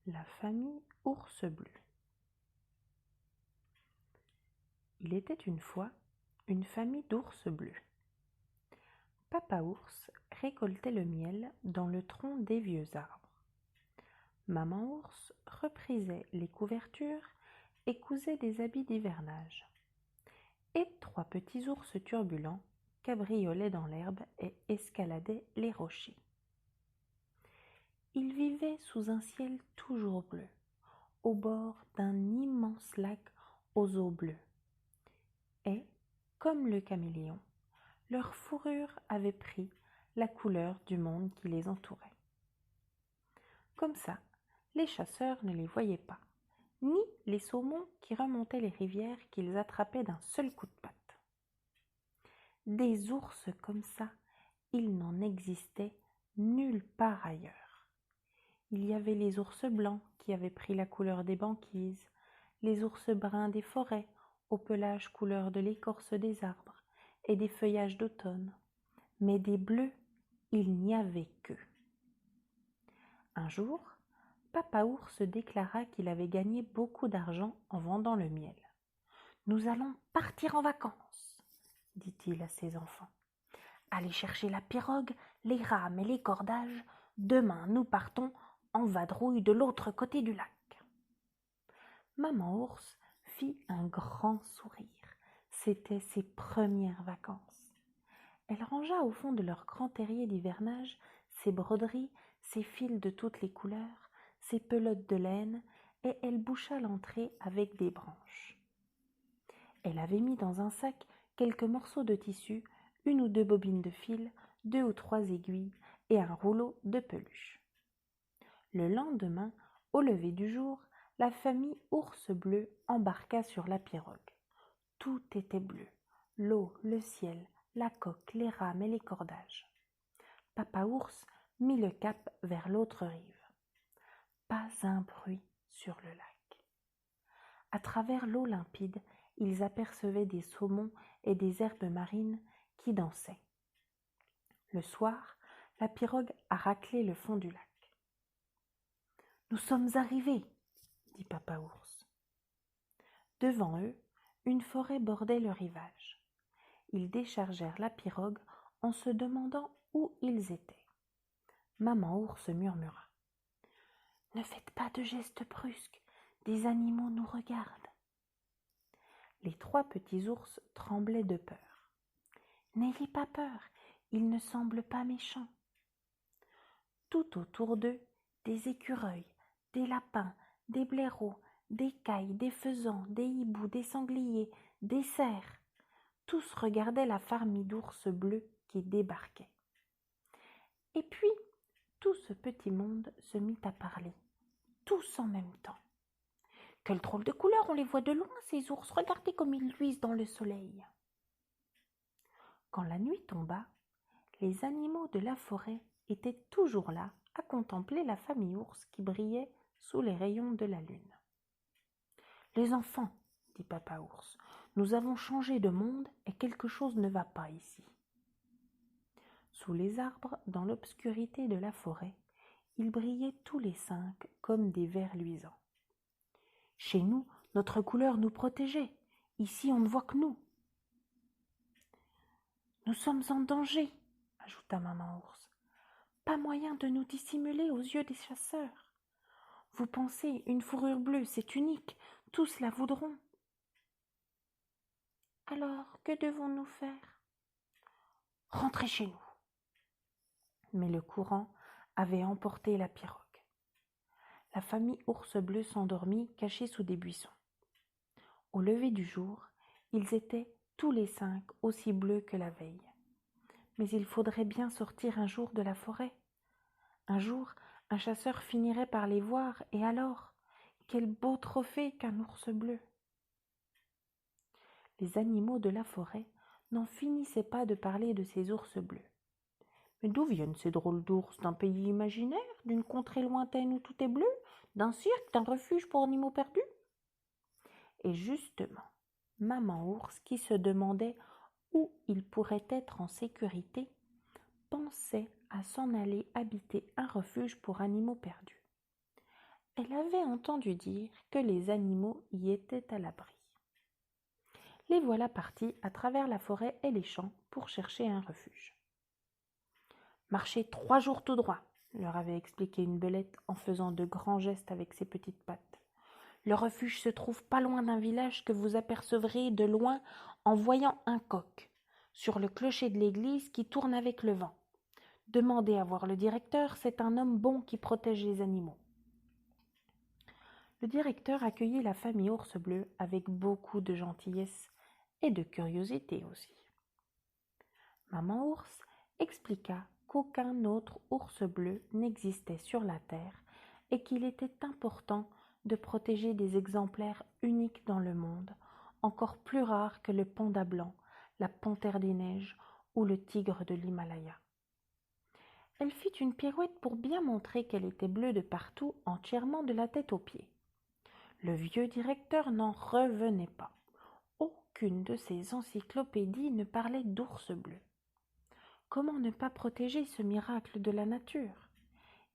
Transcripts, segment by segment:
La famille Ours Bleu. Il était une fois une famille d'ours bleus. Papa ours récoltait le miel dans le tronc des vieux arbres. Maman ours reprisait les couvertures et cousait des habits d'hivernage. Et trois petits ours turbulents cabriolaient dans l'herbe et escaladaient les rochers. Ils vivaient sous un ciel toujours bleu, au bord d'un immense lac aux eaux bleues. Et, comme le caméléon, leur fourrure avait pris la couleur du monde qui les entourait. Comme ça, les chasseurs ne les voyaient pas, ni les saumons qui remontaient les rivières qu'ils attrapaient d'un seul coup de patte. Des ours comme ça, il n'en existait nulle part ailleurs. Il y avait les ours blancs qui avaient pris la couleur des banquises, les ours bruns des forêts, au pelage couleur de l'écorce des arbres et des feuillages d'automne. Mais des bleus, il n'y avait qu'eux. Un jour, Papa ours déclara qu'il avait gagné beaucoup d'argent en vendant le miel. « Nous allons partir en vacances, dit-il à ses enfants. Allez chercher la pirogue, les rames et les cordages. Demain, nous partons en vadrouille de l'autre côté du lac. » Maman ours fit un grand sourire. C'étaient ses premières vacances. Elle rangea au fond de leur grand terrier d'hivernage ses broderies, ses fils de toutes les couleurs, ses pelotes de laine, et elle boucha l'entrée avec des branches. Elle avait mis dans un sac quelques morceaux de tissu, une ou deux bobines de fil, 2 ou 3 aiguilles et un rouleau de peluche. Le lendemain, au lever du jour, la famille Ours Bleu embarqua sur la pirogue. Tout était bleu, l'eau, le ciel, la coque, les rames et les cordages. Papa ours mit le cap vers l'autre rive. Pas un bruit sur le lac. À travers l'eau limpide, ils apercevaient des saumons et des herbes marines qui dansaient. Le soir, la pirogue a raclé le fond du lac. « Nous sommes arrivés, » dit Papa ours. Devant eux, une forêt bordait le rivage. Ils déchargèrent la pirogue en se demandant où ils étaient. Maman ours murmura. « Ne faites pas de gestes brusques, des animaux nous regardent. » Les trois petits ours tremblaient de peur. « N'ayez pas peur, ils ne semblent pas méchants. » Tout autour d'eux, des écureuils, des lapins, des blaireaux, des cailles, des faisans, des hiboux, des sangliers, des cerfs. Tous regardaient la famille d'ours bleus qui débarquait. Et puis, tout ce petit monde se mit à parler, tous en même temps. « Quelle drôle de couleur, on les voit de loin, ces ours, regardez comme ils luisent dans le soleil. » Quand la nuit tomba, les animaux de la forêt étaient toujours là à contempler la famille ours qui brillait sous les rayons de la lune. « Les enfants, dit Papa ours, nous avons changé de monde et quelque chose ne va pas ici. » Sous les arbres, dans l'obscurité de la forêt, ils brillaient tous les 5 comme des vers luisants. « Chez nous, notre couleur nous protégeait. Ici, on ne voit que nous. »« Nous sommes en danger, » ajouta Maman ours. « Pas moyen de nous dissimuler aux yeux des chasseurs. Vous pensez, une fourrure bleue, c'est unique, tous la voudront. » Alors, que devons-nous faire ? Rentrez chez nous. Mais le courant avait emporté la pirogue. La famille Ours Bleu s'endormit, cachée sous des buissons. Au lever du jour, ils étaient tous les 5 aussi bleus que la veille. Mais il faudrait bien sortir un jour de la forêt. Un jour, un chasseur finirait par les voir, et alors, quel beau trophée qu'un ours bleu! Les animaux de la forêt n'en finissaient pas de parler de ces ours bleus. Mais d'où viennent ces drôles d'ours? D'un pays imaginaire, d'une contrée lointaine où tout est bleu, d'un cirque, d'un refuge pour animaux perdus? Et justement, Maman ours, qui se demandait où il pourrait être en sécurité, pensait à s'en aller habiter un refuge pour animaux perdus. Elle avait entendu dire que les animaux y étaient à l'abri. Les voilà partis à travers la forêt et les champs pour chercher un refuge. Marchez 3 jours tout droit, leur avait expliqué une belette en faisant de grands gestes avec ses petites pattes. Le refuge se trouve pas loin d'un village que vous apercevrez de loin en voyant un coq sur le clocher de l'église qui tourne avec le vent. Demandez à voir le directeur, c'est un homme bon qui protège les animaux. Le directeur accueillit la famille Ours Bleu avec beaucoup de gentillesse et de curiosité aussi. Maman Ours expliqua qu'aucun autre ours bleu n'existait sur la terre et qu'il était important de protéger des exemplaires uniques dans le monde, encore plus rares que le panda blanc, la panthère des neiges ou le tigre de l'Himalaya. Elle fit une pirouette pour bien montrer qu'elle était bleue de partout, entièrement de la tête aux pieds. Le vieux directeur n'en revenait pas. Aucune de ses encyclopédies ne parlait d'ours bleus. Comment ne pas protéger ce miracle de la nature?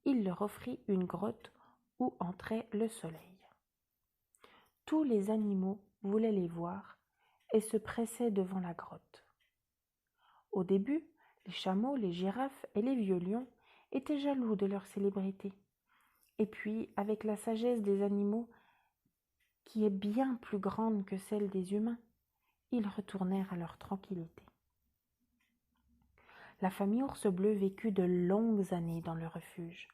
Il leur offrit une grotte où entrait le soleil. Tous les animaux voulaient les voir et se pressaient devant la grotte. Au début, les chameaux, les girafes et les vieux lions étaient jaloux de leur célébrité. Et puis, avec la sagesse des animaux, qui est bien plus grande que celle des humains, ils retournèrent à leur tranquillité. La famille Ours Bleu vécut de longues années dans le refuge.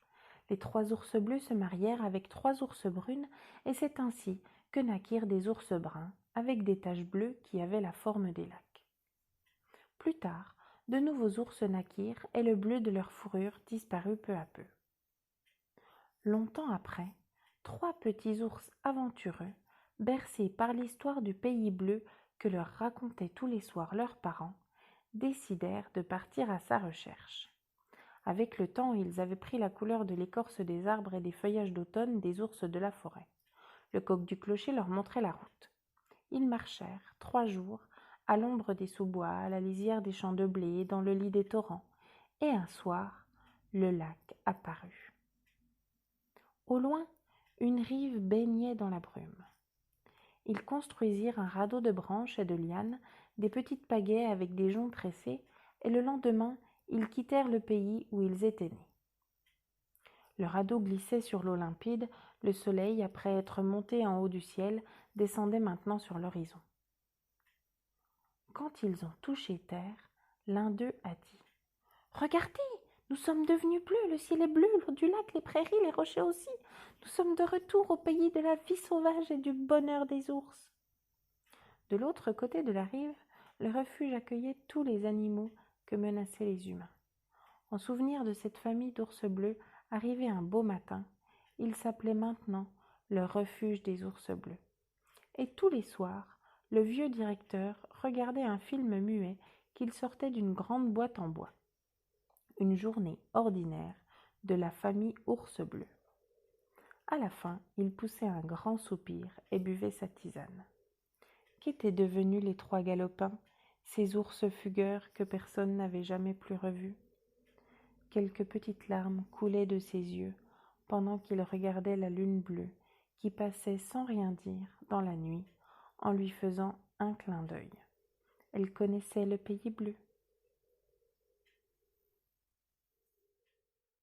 Les 3 ours bleus se marièrent avec 3 ours brunes et c'est ainsi que naquirent des ours bruns avec des taches bleues qui avaient la forme des lacs. Plus tard, de nouveaux ours naquirent et le bleu de leur fourrure disparut peu à peu. Longtemps après, 3 petits ours aventureux, bercés par l'histoire du pays bleu que leur racontaient tous les soirs leurs parents, décidèrent de partir à sa recherche. Avec le temps, ils avaient pris la couleur de l'écorce des arbres et des feuillages d'automne des ours de la forêt. Le coq du clocher leur montrait la route. Ils marchèrent 3 jours à l'ombre des sous-bois, à la lisière des champs de blé, dans le lit des torrents, et un soir, le lac apparut. Au loin, une rive baignait dans la brume. Ils construisirent un radeau de branches et de lianes, des petites pagaies avec des joncs tressés, et le lendemain, ils quittèrent le pays où ils étaient nés. Le radeau glissait sur l'eau limpide, le soleil, après être monté en haut du ciel, descendait maintenant sur l'horizon. Quand ils ont touché terre, l'un d'eux a dit « Regardez, nous sommes devenus bleus, le ciel est bleu, l'eau du lac, les prairies, les rochers aussi. Nous sommes de retour au pays de la vie sauvage et du bonheur des ours. » De l'autre côté de la rive, le refuge accueillait tous les animaux que menaçaient les humains. En souvenir de cette famille d'ours bleus, arrivé un beau matin, il s'appelait maintenant le refuge des ours bleus. Et tous les soirs, le vieux directeur regardait un film muet qu'il sortait d'une grande boîte en bois. Une journée ordinaire de la famille Ours Bleu. À la fin, il poussait un grand soupir et buvait sa tisane. Qu'étaient devenus les 3 galopins, ces ours fugueurs que personne n'avait jamais plus revus? Quelques petites larmes coulaient de ses yeux pendant qu'il regardait la lune bleue qui passait sans rien dire dans la nuit en lui faisant un clin d'œil. Elle connaissait le pays bleu.